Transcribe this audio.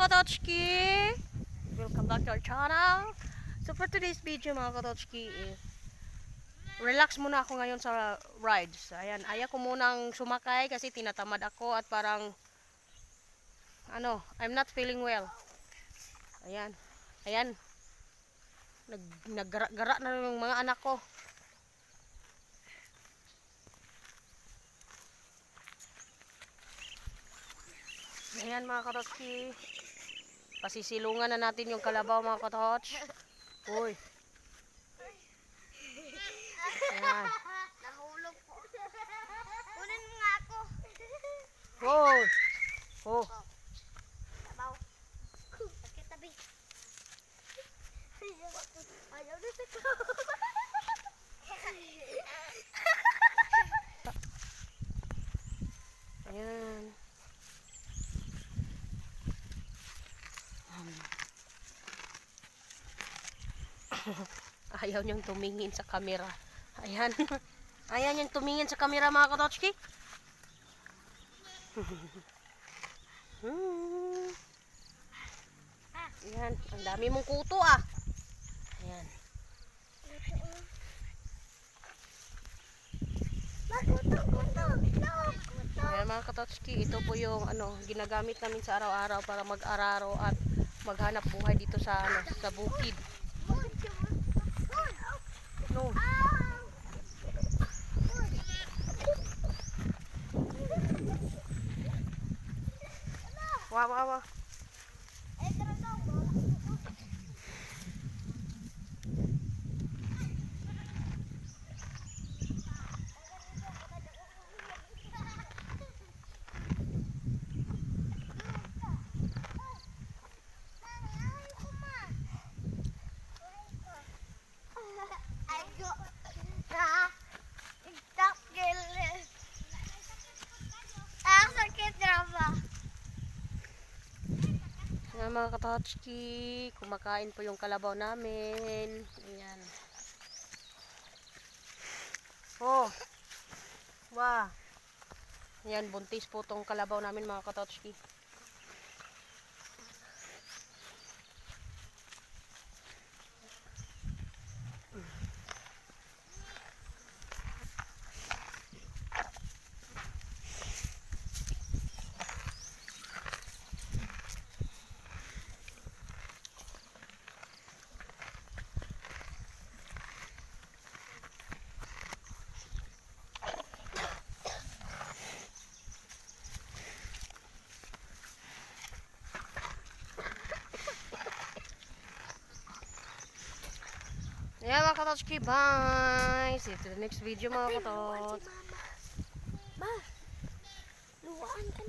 Katochki! Welcome back to our channel. So for today's video mga Katochki is relax muna ako ngayon sa rides. Ayan, ayaw ko munang sumakay kasi tinatamad ako at parang I'm not feeling well. Ayan. Ayan. Naggara na yung mga anak ko. Ayan mga Katochki. Pasisilungan na natin yung kalabaw mga Katoch. Uy. Ayan. Nahulog po. Kunin mo nga ako. Uy. Oh. Tabaw. Sakit tabi. Ayaw na sa ko. Ayan. Ayaw niyang tumingin sa camera. Ayan. Ayaw niyang tumingin sa camera mga Katochki. Ayan. Ang dami mong kuto ah. Ayan. Ayan mga Katochki. Ito po yung ginagamit namin sa araw-araw para mag-araro at maghanap buhay dito sa sa bukid. No. Wow. Ayan mga Katochki, kumakain po yung kalabaw namin. Ayan. Oh. Wow. Ayan, buntis po tong kalabaw namin mga Katochki. Ayan mga Katochki, bye! See you to the next video mga Katoch. Ma, luwaan ka